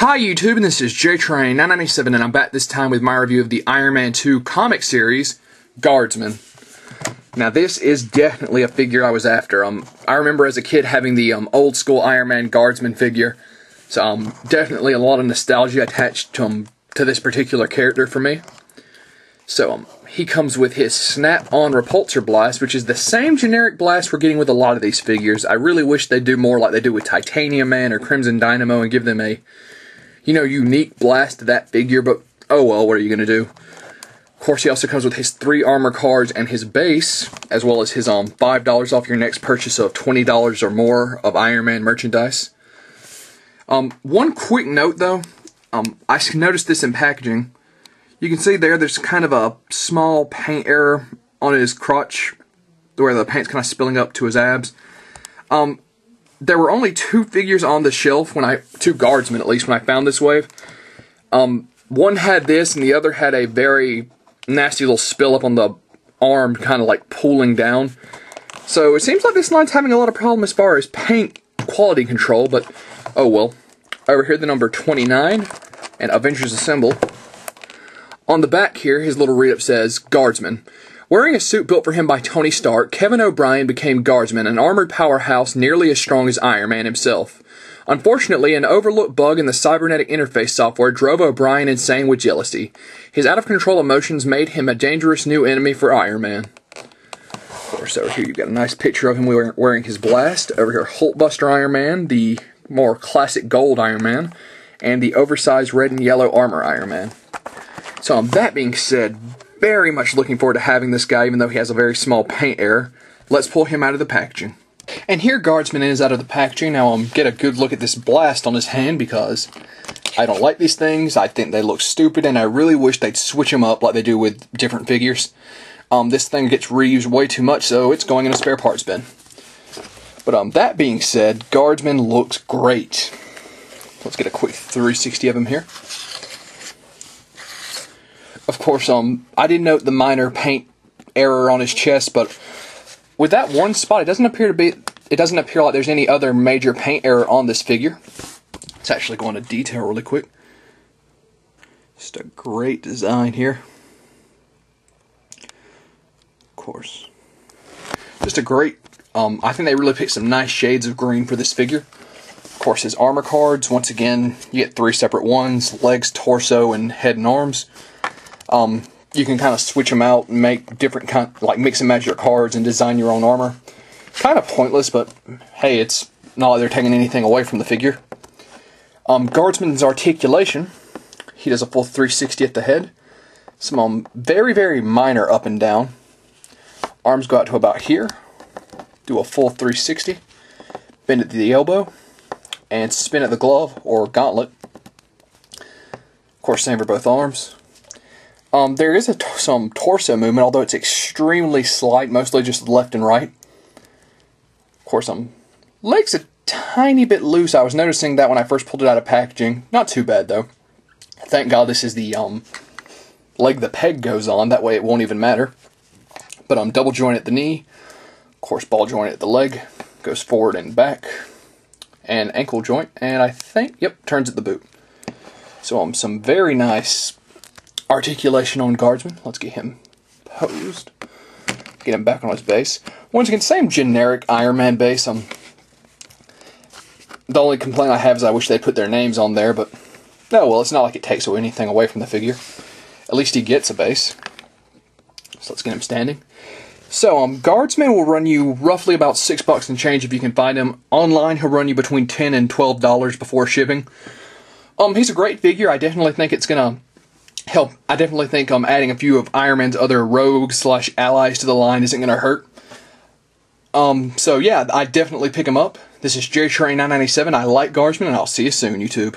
Hi YouTube, and this is JTrain997, and I'm back this time with my review of the Iron Man 2 comic series, Guardsman. Now this is definitely a figure I was after. I remember as a kid having the old school Iron Man Guardsman figure, so definitely a lot of nostalgia attached to this particular character for me. So he comes with his snap-on repulsor blast, which is the same generic blast we're getting with a lot of these figures. I really wish they'd do more like they do with Titanium Man or Crimson Dynamo and give them a unique blast to that figure, but oh well, what are you going to do? Of course, he also comes with his 3 armor cards and his base, as well as his $5 off your next purchase of $20 or more of Iron Man merchandise. One quick note though, I noticed this in packaging. You can see there's kind of a small paint error on his crotch, where the paint's kind of spilling up to his abs. There were only 2 figures on the shelf, 2 Guardsmen at least, when I found this wave. One had this, and the other had a very nasty little spill up on the arm, kind of like pooling down. So it seems like this line's having a lot of problem as far as paint quality control, but oh well. Over here, the number 29, and Avengers Assemble. On the back here, his little read-up says, Guardsman. Wearing a suit built for him by Tony Stark, Kevin O'Brien became Guardsman, an armored powerhouse nearly as strong as Iron Man himself. Unfortunately, an overlooked bug in the cybernetic interface software drove O'Brien insane with jealousy. His out-of-control emotions made him a dangerous new enemy for Iron Man. Of course, over here you've got a nice picture of him wearing his blast. Over here, Hulkbuster Iron Man, the more classic gold Iron Man, and the oversized red and yellow armor Iron Man. So, that being said, very much looking forward to having this guy, even though he has a very small paint error. Let's pull him out of the packaging. And here Guardsman is out of the packaging. Now, get a good look at this blast on his hand, because I don't like these things. I think they look stupid, and I really wish they'd switch them up like they do with different figures. This thing gets reused way too much, so it's going in a spare parts bin. But that being said, Guardsman looks great. Let's get a quick 360 of him here. Of course, I did note the minor paint error on his chest, but with that one spot, it doesn't appear like there's any other major paint error on this figure. Let's actually go into detail really quick. Just a great design here. Of course. Just a great, I think they really picked some nice shades of green for this figure. Of course, his armor cards, once again, you get 3 separate ones: legs, torso, and head and arms. You can kind of switch them out and make different like mix and match your cards and design your own armor. Kind of pointless, but hey, it's not like they're taking anything away from the figure. Guardsman's articulation, he does a full 360 at the head. Some very, very minor up and down. Arms go out to about here. Do a full 360. Bend at the elbow. And spin at the glove or gauntlet. Of course, same for both arms. There is some torso movement, although it's extremely slight, mostly just left and right. Of course, legs a tiny bit loose. I was noticing that when I first pulled it out of packaging. Not too bad, though. Thank God this is the leg the peg goes on. That way it won't even matter. But double joint at the knee. Of course, ball joint at the leg. Goes forward and back. And ankle joint. And I think, yep, turns at the boot. So some very nice articulation on Guardsman. Let's get him posed. Get him back on his base. Once again, same generic Iron Man base. The only complaint I have is I wish they'd put their names on there, but oh well, it's not like it takes anything away from the figure. At least he gets a base. So let's get him standing. So, Guardsman will run you roughly about $6 and change if you can find him. Online, he'll run you between $10 and $12 before shipping. He's a great figure. I definitely think it's gonna help. I definitely think adding a few of Iron Man's other rogues/allies to the line isn't going to hurt. So yeah, I definitely pick him up. This is JTrain997. I like Guardsman, and I'll see you soon, YouTube.